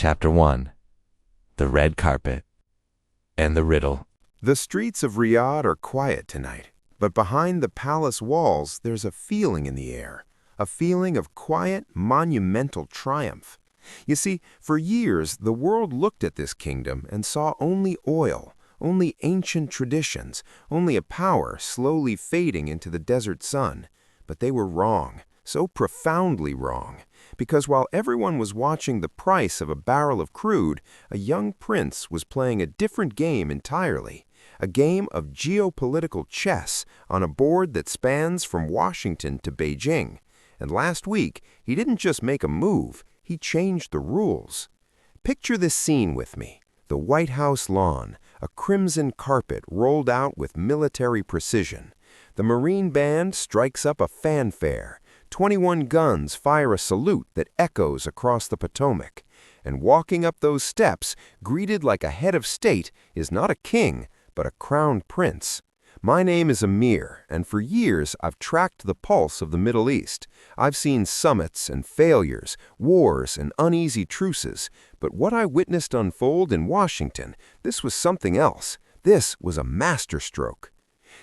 Chapter 1. The Red Carpet and the Riddle. The streets of Riyadh are quiet tonight, but behind the palace walls there's a feeling in the air, a feeling of quiet, monumental triumph. You see, for years the world looked at this kingdom and saw only oil, only ancient traditions, only a power slowly fading into the desert sun. But they were wrong, so profoundly wrong. Because while everyone was watching the price of a barrel of crude, a young prince was playing a different game entirely, a game of geopolitical chess on a board that spans from Washington to Beijing. And last week, he didn't just make a move, he changed the rules. Picture this scene with me. The White House lawn, a crimson carpet rolled out with military precision. The Marine Band strikes up a fanfare. 21 guns fire a salute that echoes across the Potomac. And walking up those steps, greeted like a head of state, is not a king, but a crown prince. My name is Amir, and for years I've tracked the pulse of the Middle East. I've seen summits and failures, wars and uneasy truces, but what I witnessed unfold in Washington, this was something else. This was a masterstroke.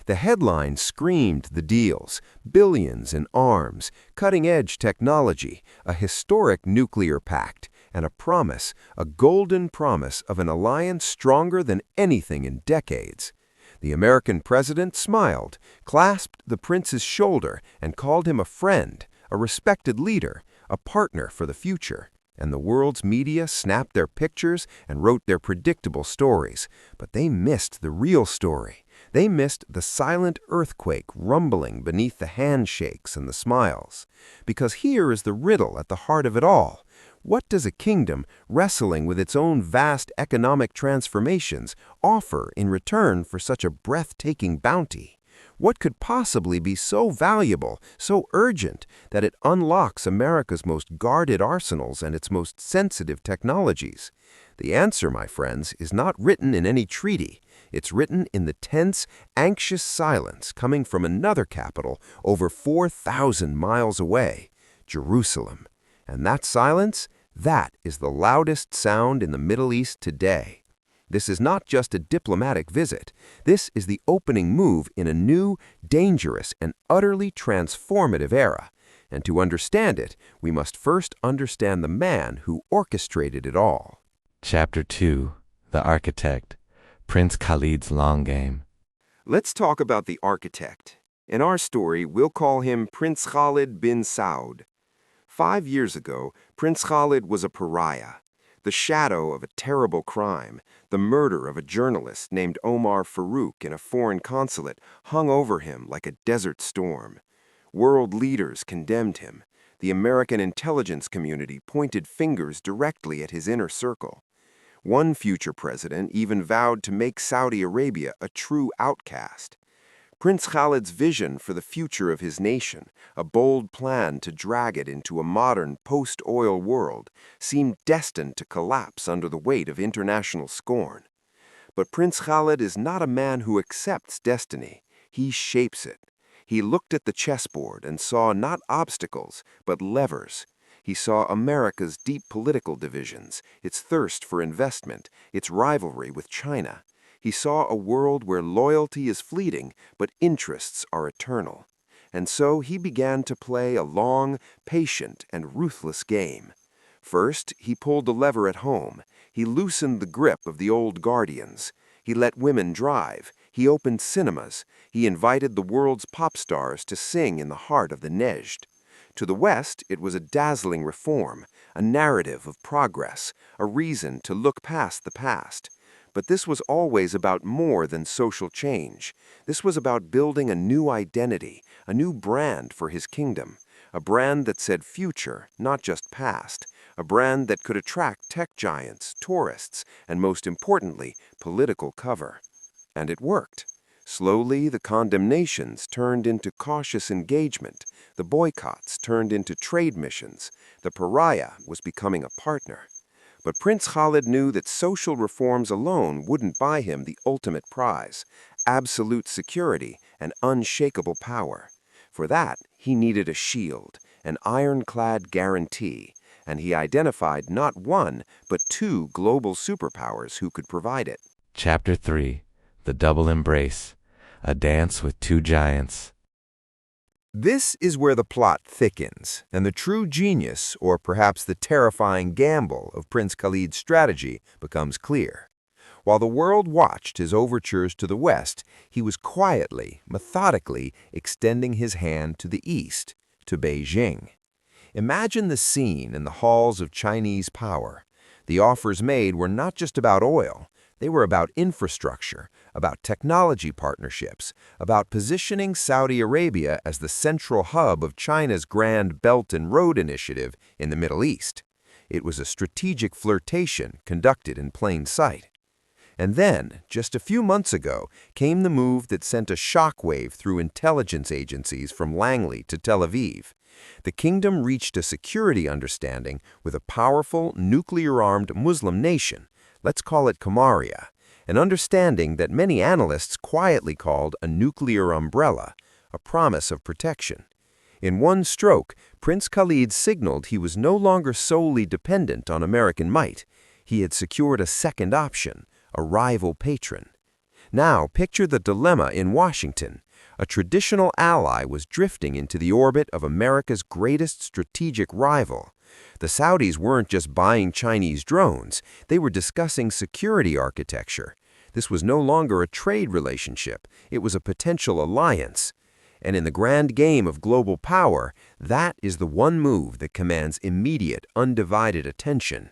The headline screamed the deals, billions in arms, cutting-edge technology, a historic nuclear pact, and a promise, a golden promise of an alliance stronger than anything in decades. The American president smiled, clasped the prince's shoulder, and called him a friend, a respected leader, a partner for the future. And the world's media snapped their pictures and wrote their predictable stories. But they missed the real story. They missed the silent earthquake rumbling beneath the handshakes and the smiles. Because here is the riddle at the heart of it all. What does a kingdom, wrestling with its own vast economic transformations, offer in return for such a breathtaking bounty? What could possibly be so valuable, so urgent, that it unlocks America's most guarded arsenals and its most sensitive technologies? The answer, my friends, is not written in any treaty. It's written in the tense, anxious silence coming from another capital over 4,000 miles away, Jerusalem. And that silence, that is the loudest sound in the Middle East today. This is not just a diplomatic visit. This is the opening move in a new, dangerous, and utterly transformative era. And to understand it, we must first understand the man who orchestrated it all. Chapter 2. The Architect. Prince Khalid's Long Game. Let's talk about the architect. In our story, we'll call him Prince Khalid bin Saud. 5 years ago, Prince Khalid was a pariah, the shadow of a terrible crime. The murder of a journalist named Omar Farouk in a foreign consulate hung over him like a desert storm. World leaders condemned him. The American intelligence community pointed fingers directly at his inner circle. One future president even vowed to make Saudi Arabia a true outcast. Prince Khalid's vision for the future of his nation, a bold plan to drag it into a modern post-oil world, seemed destined to collapse under the weight of international scorn. But Prince Khalid is not a man who accepts destiny. He shapes it. He looked at the chessboard and saw not obstacles, but levers. He saw America's deep political divisions, its thirst for investment, its rivalry with China. He saw a world where loyalty is fleeting, but interests are eternal. And so he began to play a long, patient, and ruthless game. First, he pulled the lever at home. He loosened the grip of the old guardians. He let women drive. He opened cinemas. He invited the world's pop stars to sing in the heart of the Nejd. To the West, it was a dazzling reform, a narrative of progress, a reason to look past the past. But this was always about more than social change. This was about building a new identity, a new brand for his kingdom, a brand that said future, not just past, a brand that could attract tech giants, tourists, and most importantly, political cover. And it worked. Slowly, the condemnations turned into cautious engagement. The boycotts turned into trade missions. The pariah was becoming a partner. But Prince Khalid knew that social reforms alone wouldn't buy him the ultimate prize, absolute security and unshakable power. For that, he needed a shield, an ironclad guarantee, and he identified not one, but two global superpowers who could provide it. Chapter 3. The Double Embrace. A Dance with Two Giants. This is where the plot thickens, and the true genius, or perhaps the terrifying gamble of Prince Khalid's strategy, becomes clear. While the world watched his overtures to the West, he was quietly, methodically extending his hand to the East, to Beijing. Imagine the scene in the halls of Chinese power. The offers made were not just about oil. They were about infrastructure, about technology partnerships, about positioning Saudi Arabia as the central hub of China's Grand Belt and Road Initiative in the Middle East. It was a strategic flirtation conducted in plain sight. And then, just a few months ago, came the move that sent a shockwave through intelligence agencies from Langley to Tel Aviv. The kingdom reached a security understanding with a powerful, nuclear-armed Muslim nation. Let's call it pariah, an understanding that many analysts quietly called a nuclear umbrella, a promise of protection. In one stroke, Prince Khalid signaled he was no longer solely dependent on American might. He had secured a second option, a rival patron. Now, picture the dilemma in Washington. A traditional ally was drifting into the orbit of America's greatest strategic rival. The Saudis weren't just buying Chinese drones, they were discussing security architecture. This was no longer a trade relationship, it was a potential alliance. And in the grand game of global power, that is the one move that commands immediate, undivided attention.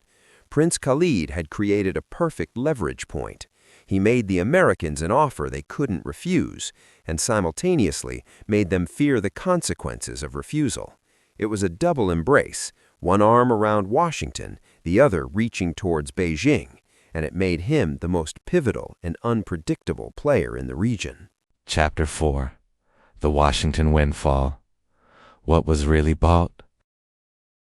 Prince Khalid had created a perfect leverage point. He made the Americans an offer they couldn't refuse, and simultaneously made them fear the consequences of refusal. It was a double embrace, one arm around Washington, the other reaching towards Beijing, and it made him the most pivotal and unpredictable player in the region. Chapter 4. The Washington Windfall. What was really bought?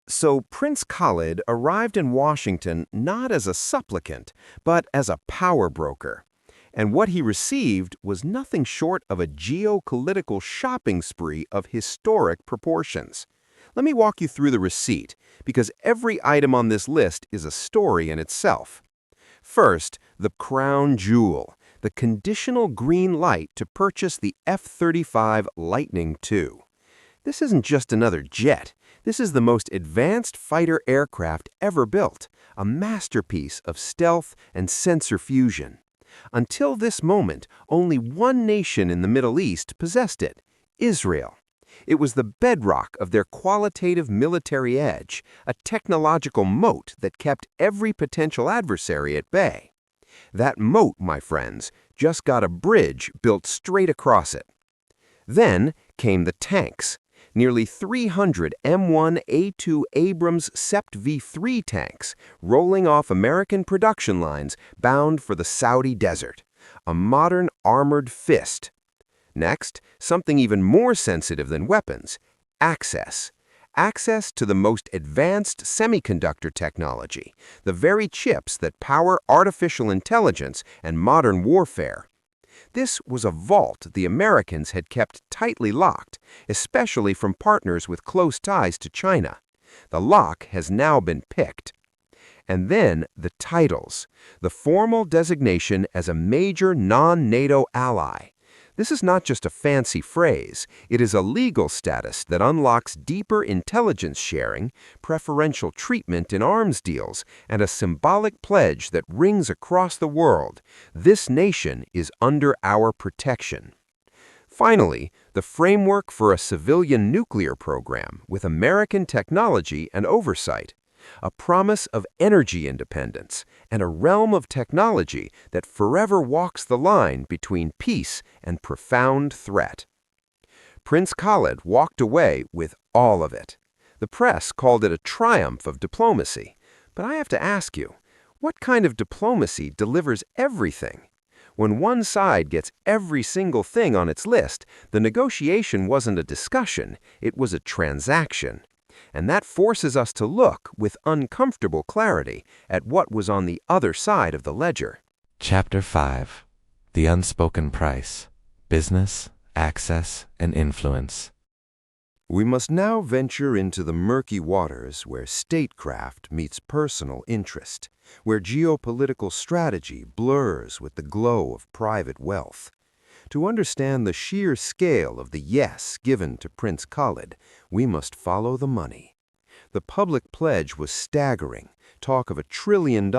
So Prince Khalid arrived in Washington not as a supplicant, but as a power broker. And what he received was nothing short of a geopolitical shopping spree of historic proportions. Let me walk you through the receipt, because every item on this list is a story in itself. First, the crown jewel, the conditional green light to purchase the F-35 Lightning II. This isn't just another jet. This is the most advanced fighter aircraft ever built, a masterpiece of stealth and sensor fusion. Until this moment, only one nation in the Middle East possessed it, Israel. It was the bedrock of their qualitative military edge, a technological moat that kept every potential adversary at bay. That moat, my friends, just got a bridge built straight across it. Then came the tanks. Nearly 300 M1A2 Abrams Sept V3 tanks rolling off American production lines bound for the Saudi desert. A modern armored fist. Next, something even more sensitive than weapons, access. Access to the most advanced semiconductor technology, the very chips that power artificial intelligence and modern warfare. This was a vault the Americans had kept tightly locked, especially from partners with close ties to China. The lock has now been picked. And then the titles, the formal designation as a Major Non-NATO Ally. This is not just a fancy phrase, it is a legal status that unlocks deeper intelligence sharing, preferential treatment in arms deals, and a symbolic pledge that rings across the world. This nation is under our protection. Finally, the framework for a civilian nuclear program with American technology and oversight. A promise of energy independence, and a realm of technology that forever walks the line between peace and profound threat. Prince Khalid walked away with all of it. The press called it a triumph of diplomacy. But I have to ask you, what kind of diplomacy delivers everything? When one side gets every single thing on its list, the negotiation wasn't a discussion, it was a transaction. And that forces us to look with uncomfortable clarity at what was on the other side of the ledger. Chapter 5. The Unspoken Price. Business, Access, and Influence. We must now venture into the murky waters where statecraft meets personal interest, where geopolitical strategy blurs with the glow of private wealth. To understand the sheer scale of the yes given to Prince Khalid, we must follow the money. The public pledge was staggering, talk of $1 trillion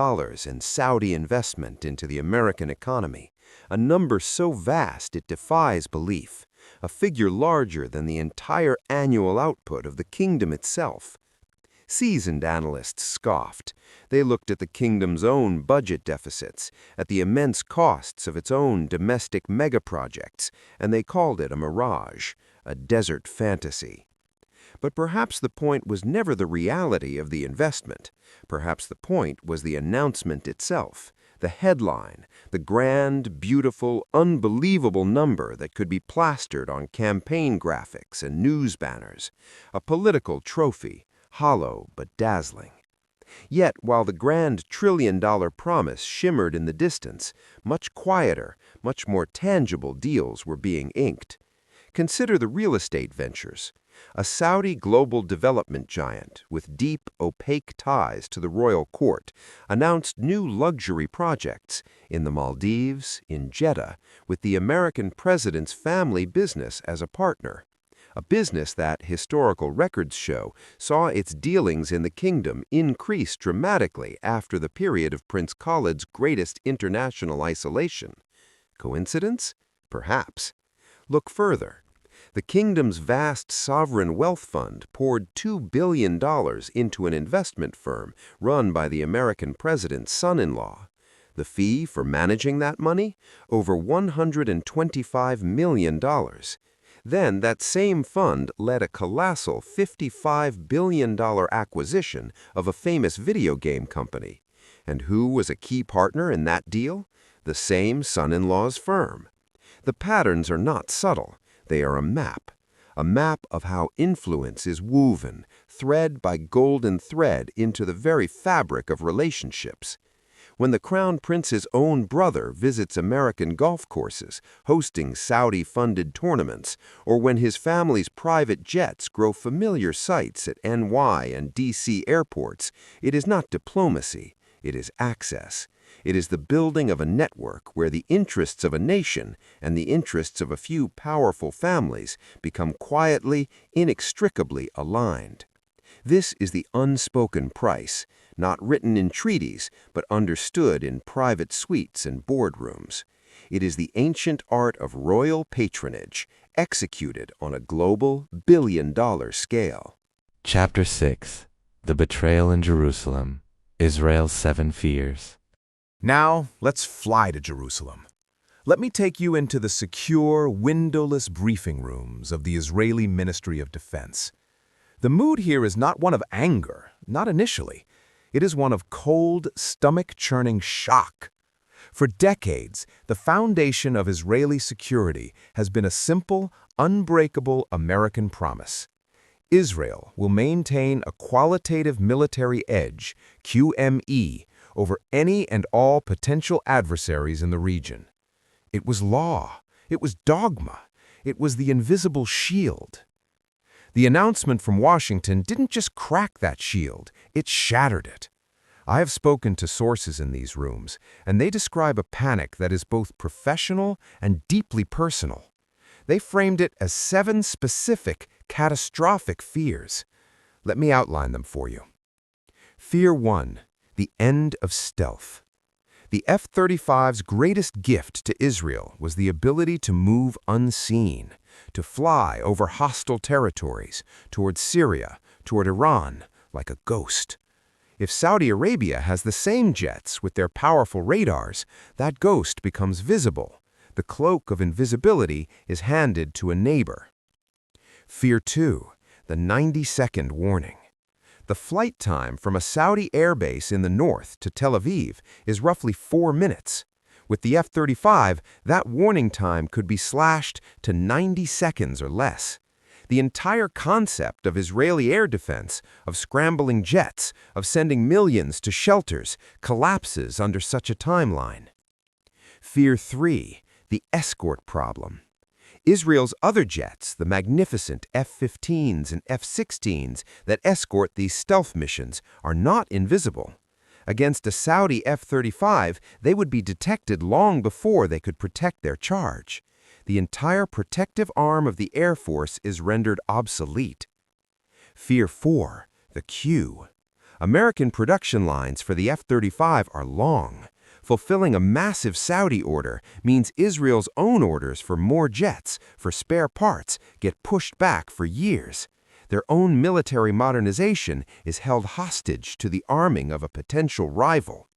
in Saudi investment into the American economy, a number so vast it defies belief, a figure larger than the entire annual output of the kingdom itself. Seasoned analysts scoffed. They looked at the kingdom's own budget deficits, at the immense costs of its own domestic megaprojects, and they called it a mirage, a desert fantasy. But perhaps the point was never the reality of the investment. Perhaps the point was the announcement itself, the headline, the grand, beautiful, unbelievable number that could be plastered on campaign graphics and news banners, a political trophy, hollow but dazzling. Yet, while the grand trillion-dollar promise shimmered in the distance, much quieter, much more tangible deals were being inked. Consider the real estate ventures. A Saudi global development giant with deep, opaque ties to the royal court announced new luxury projects in the Maldives, in Jeddah, with the American president's family business as a partner. A business that, historical records show, saw its dealings in the kingdom increase dramatically after the period of Prince Khalid's greatest international isolation. Coincidence? Perhaps. Look further. The kingdom's vast sovereign wealth fund poured $2 billion into an investment firm run by the American president's son-in-law. The fee for managing that money? Over $125 million. Then that same fund led a colossal $55 billion acquisition of a famous video game company. And who was a key partner in that deal? The same son-in-law's firm. The patterns are not subtle. They are a map of how influence is woven, thread by golden thread, into the very fabric of relationships. When the Crown Prince's own brother visits American golf courses, hosting Saudi-funded tournaments, or when his family's private jets grow familiar sights at NY and DC airports, it is not diplomacy, it is access. It is the building of a network where the interests of a nation and the interests of a few powerful families become quietly, inextricably aligned. This is the unspoken price, not written in treaties, but understood in private suites and boardrooms. It is the ancient art of royal patronage, executed on a global billion-dollar scale. Chapter 6. The Betrayal in Jerusalem. Israel's 7 Fears. Now, let's fly to Jerusalem. Let me take you into the secure, windowless briefing rooms of the Israeli Ministry of Defense. The mood here is not one of anger, not initially. It is one of cold, stomach-churning shock. For decades, the foundation of Israeli security has been a simple, unbreakable American promise. Israel will maintain a qualitative military edge, QME, over any and all potential adversaries in the region. It was law. It was dogma. It was the invisible shield. The announcement from Washington didn't just crack that shield, it shattered it. I have spoken to sources in these rooms, and they describe a panic that is both professional and deeply personal. They framed it as 7 specific, catastrophic fears. Let me outline them for you. Fear 1. The end of stealth. The F-35's greatest gift to Israel was the ability to move unseen, to fly over hostile territories, toward Syria, toward Iran, like a ghost. If Saudi Arabia has the same jets with their powerful radars, that ghost becomes visible. The cloak of invisibility is handed to a neighbor. Fear 2. The 90-second warning. The flight time from a Saudi airbase in the north to Tel Aviv is roughly 4 minutes. With the F-35, that warning time could be slashed to 90 seconds or less. The entire concept of Israeli air defense, of scrambling jets, of sending millions to shelters, collapses under such a timeline. Fear 3. The escort problem. Israel's other jets, the magnificent F-15s and F-16s that escort these stealth missions, are not invisible. Against a Saudi F-35, they would be detected long before they could protect their charge. The entire protective arm of the Air Force is rendered obsolete. Fear 4. The queue. American production lines for the F-35 are long. Fulfilling a massive Saudi order means Israel's own orders for more jets, for spare parts, get pushed back for years. Their own military modernization is held hostage to the arming of a potential rival.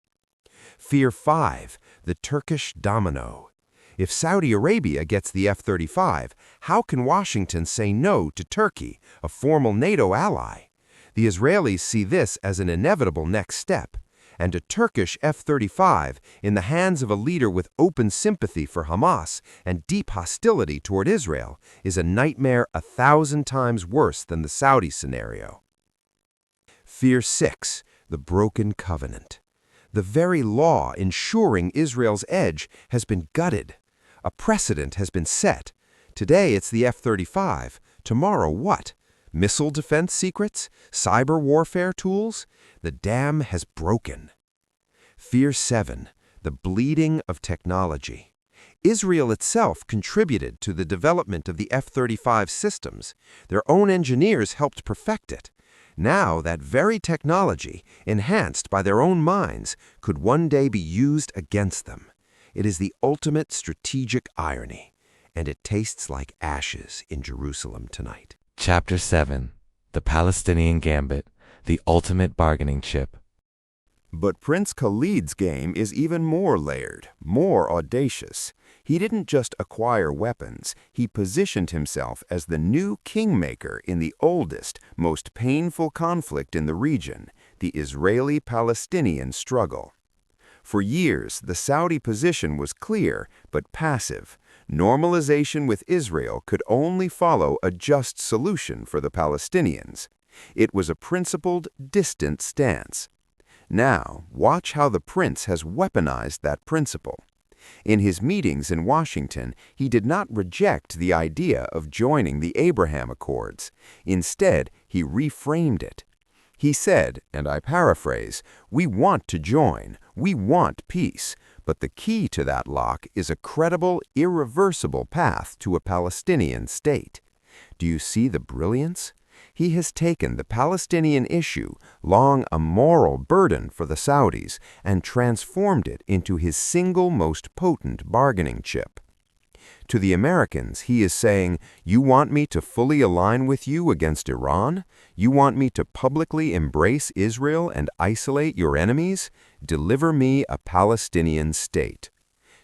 Fear 5. The Turkish domino. If Saudi Arabia gets the F-35, how can Washington say no to Turkey, a formal NATO ally? The Israelis see this as an inevitable next step, and a Turkish F-35 in the hands of a leader with open sympathy for Hamas and deep hostility toward Israel is a nightmare 1,000 times worse than the Saudi scenario. Fear 6. The broken covenant. The very law ensuring Israel's edge has been gutted. A precedent has been set. Today it's the F-35. Tomorrow what? Missile defense secrets? Cyber warfare tools? The dam has broken. Fear 7. The bleeding of technology. Israel itself contributed to the development of the F-35 systems. Their own engineers helped perfect it. Now that very technology, enhanced by their own minds, could one day be used against them. It is the ultimate strategic irony, and it tastes like ashes in Jerusalem tonight. Chapter 7. The Palestinian Gambit, the ultimate bargaining chip. But Prince Khalid's game is even more layered, more audacious. He didn't just acquire weapons, he positioned himself as the new kingmaker in the oldest, most painful conflict in the region, the Israeli-Palestinian struggle. For years, the Saudi position was clear but passive. Normalization with Israel could only follow a just solution for the Palestinians. It was a principled, distant stance. Now, watch how the prince has weaponized that principle. In his meetings in Washington, he did not reject the idea of joining the Abraham Accords. Instead, he reframed it. He said, and I paraphrase, "We want to join, we want peace, but the key to that lock is a credible, irreversible path to a Palestinian state." Do you see the brilliance? He has taken the Palestinian issue, long a moral burden for the Saudis, and transformed it into his single most potent bargaining chip. To the Americans, he is saying, "You want me to fully align with you against Iran? You want me to publicly embrace Israel and isolate your enemies? Deliver me a Palestinian state."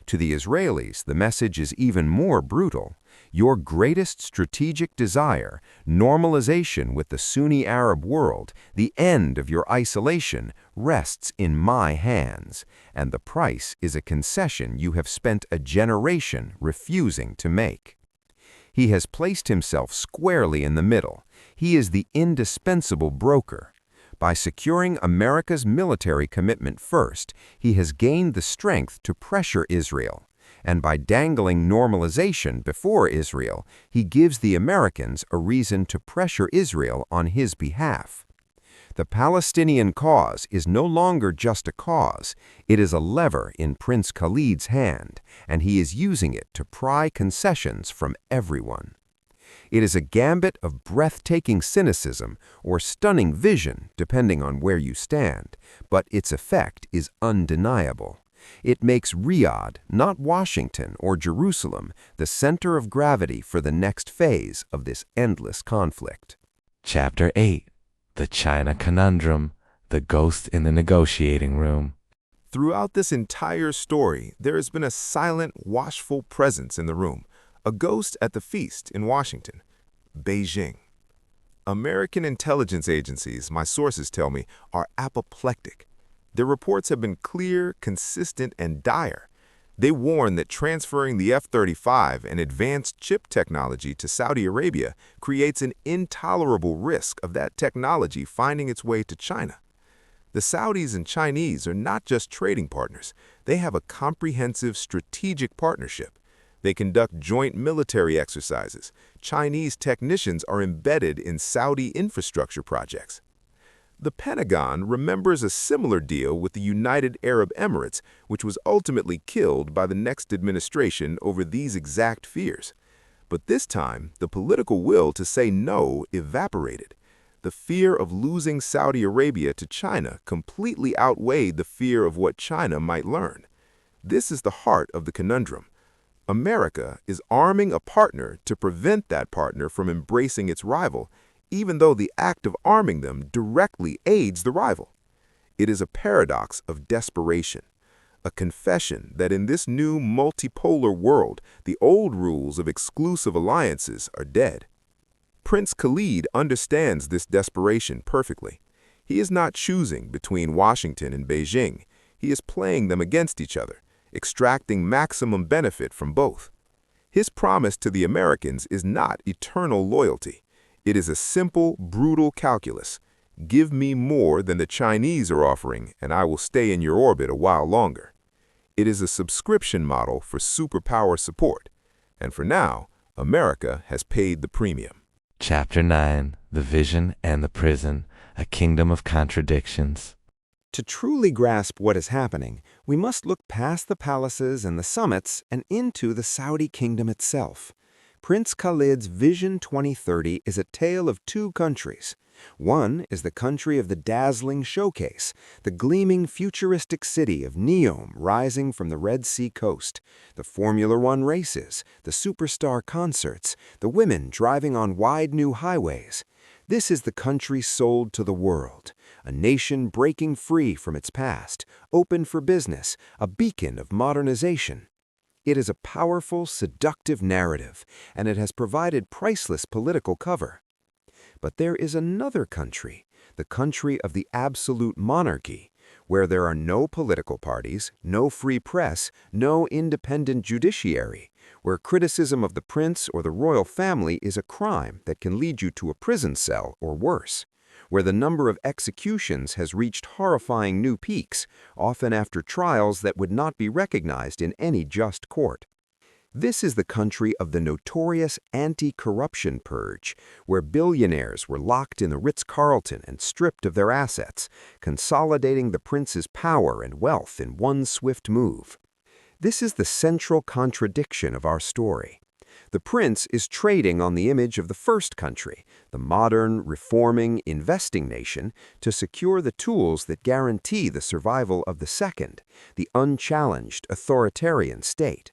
To the Israelis, the message is even more brutal. Your greatest strategic desire, normalization with the Sunni Arab world, the end of your isolation, rests in my hands, and the price is a concession you have spent a generation refusing to make. He has placed himself squarely in the middle. He is the indispensable broker. By securing America's military commitment first, he has gained the strength to pressure Israel. And by dangling normalization before Israel, he gives the Americans a reason to pressure Israel on his behalf. The Palestinian cause is no longer just a cause. It is a lever in Prince Khalid's hand, and he is using it to pry concessions from everyone. It is a gambit of breathtaking cynicism or stunning vision, depending on where you stand, but its effect is undeniable. It makes Riyadh, not Washington or Jerusalem, the center of gravity for the next phase of this endless conflict. Chapter 8. The China Conundrum, the ghost in the negotiating room. Throughout this entire story, there has been a silent, watchful presence in the room, a ghost at the feast in Washington, Beijing. American intelligence agencies, my sources tell me, are apoplectic. Their reports have been clear, consistent, and dire. They warn that transferring the F-35 and advanced chip technology to Saudi Arabia creates an intolerable risk of that technology finding its way to China. The Saudis and Chinese are not just trading partners. They have a comprehensive strategic partnership. They conduct joint military exercises. Chinese technicians are embedded in Saudi infrastructure projects. The Pentagon remembers a similar deal with the United Arab Emirates, which was ultimately killed by the next administration over these exact fears. But this time, the political will to say no evaporated. The fear of losing Saudi Arabia to China completely outweighed the fear of what China might learn. This is the heart of the conundrum. America is arming a partner to prevent that partner from embracing its rival, even though the act of arming them directly aids the rival. It is a paradox of desperation, a confession that in this new multipolar world, the old rules of exclusive alliances are dead. Prince Khalid understands this desperation perfectly. He is not choosing between Washington and Beijing. He is playing them against each other, extracting maximum benefit from both. His promise to the Americans is not eternal loyalty. It is a simple, brutal calculus. Give me more than the Chinese are offering, and I will stay in your orbit a while longer. It is a subscription model for superpower support. And for now, America has paid the premium. Chapter 9, The Vision and the Prison, a Kingdom of Contradictions. To truly grasp what is happening, we must look past the palaces and the summits and into the Saudi kingdom itself. Prince Khalid's Vision 2030 is a tale of two countries. One is the country of the dazzling showcase, the gleaming futuristic city of Neom rising from the Red Sea coast, the Formula One races, the superstar concerts, the women driving on wide new highways. This is the country sold to the world, a nation breaking free from its past, open for business, a beacon of modernization. It is a powerful, seductive narrative, and it has provided priceless political cover. But there is another country, the country of the absolute monarchy, where there are no political parties, no free press, no independent judiciary, where criticism of the prince or the royal family is a crime that can lead you to a prison cell or worse, where the number of executions has reached horrifying new peaks, often after trials that would not be recognized in any just court. This is the country of the notorious anti-corruption purge, where billionaires were locked in the Ritz-Carlton and stripped of their assets, consolidating the prince's power and wealth in one swift move. This is the central contradiction of our story. The prince is trading on the image of the first country, the modern, reforming, investing nation, to secure the tools that guarantee the survival of the second, the unchallenged, authoritarian state.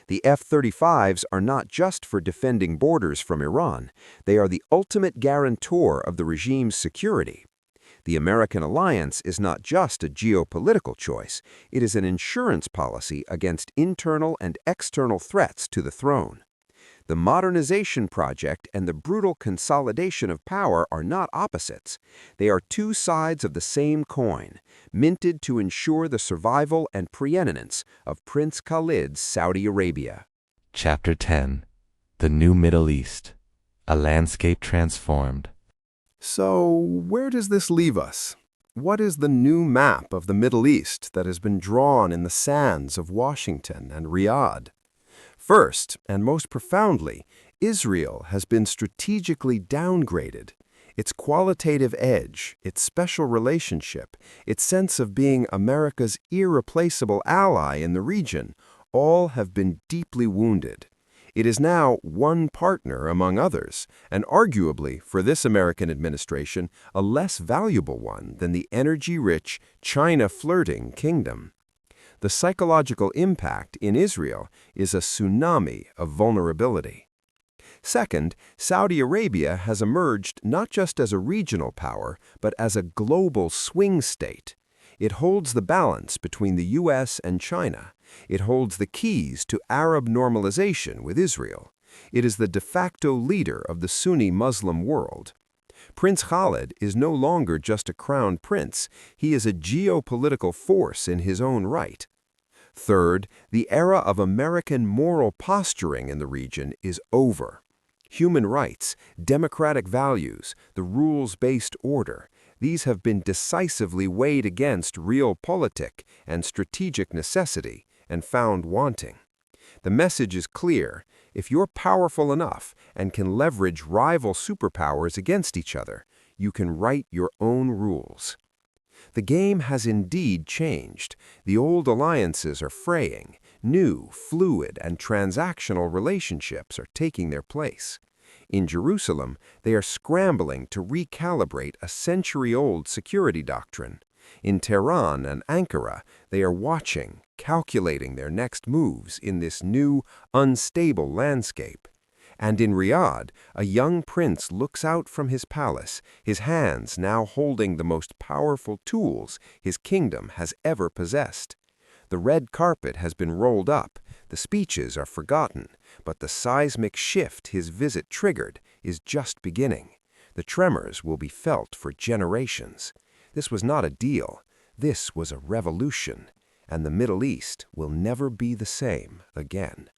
The F-35s are not just for defending borders from Iran, they are the ultimate guarantor of the regime's security. The American alliance is not just a geopolitical choice, it is an insurance policy against internal and external threats to the throne. The modernization project and the brutal consolidation of power are not opposites. They are two sides of the same coin, minted to ensure the survival and preeminence of Prince Khalid's Saudi Arabia. Chapter 10, The New Middle East, a Landscape Transformed. So, where does this leave us? What is the new map of the Middle East that has been drawn in the sands of Washington and Riyadh? First, and most profoundly, Israel has been strategically downgraded. Its qualitative edge, its special relationship, its sense of being America's irreplaceable ally in the region, all have been deeply wounded. It is now one partner among others, and arguably, for this American administration, a less valuable one than the energy-rich, China-flirting kingdom. The psychological impact in Israel is a tsunami of vulnerability. Second, Saudi Arabia has emerged not just as a regional power, but as a global swing state. It holds the balance between the U.S. and China. It holds the keys to Arab normalization with Israel. It is the de facto leader of the Sunni Muslim world. Prince Khalid is no longer just a crown prince. He is a geopolitical force in his own right. Third, the era of American moral posturing in the region is over. Human rights, democratic values, the rules-based order, these have been decisively weighed against realpolitik and strategic necessity and found wanting. The message is clear. If you're powerful enough and can leverage rival superpowers against each other, you can write your own rules. The game has indeed changed. The old alliances are fraying. New, fluid, and transactional relationships are taking their place. In Jerusalem, they are scrambling to recalibrate a century-old security doctrine. In Tehran and Ankara, they are watching, calculating their next moves in this new, unstable landscape. And in Riyadh, a young prince looks out from his palace, his hands now holding the most powerful tools his kingdom has ever possessed. The red carpet has been rolled up, the speeches are forgotten, but the seismic shift his visit triggered is just beginning. The tremors will be felt for generations. This was not a deal, this was a revolution, and the Middle East will never be the same again.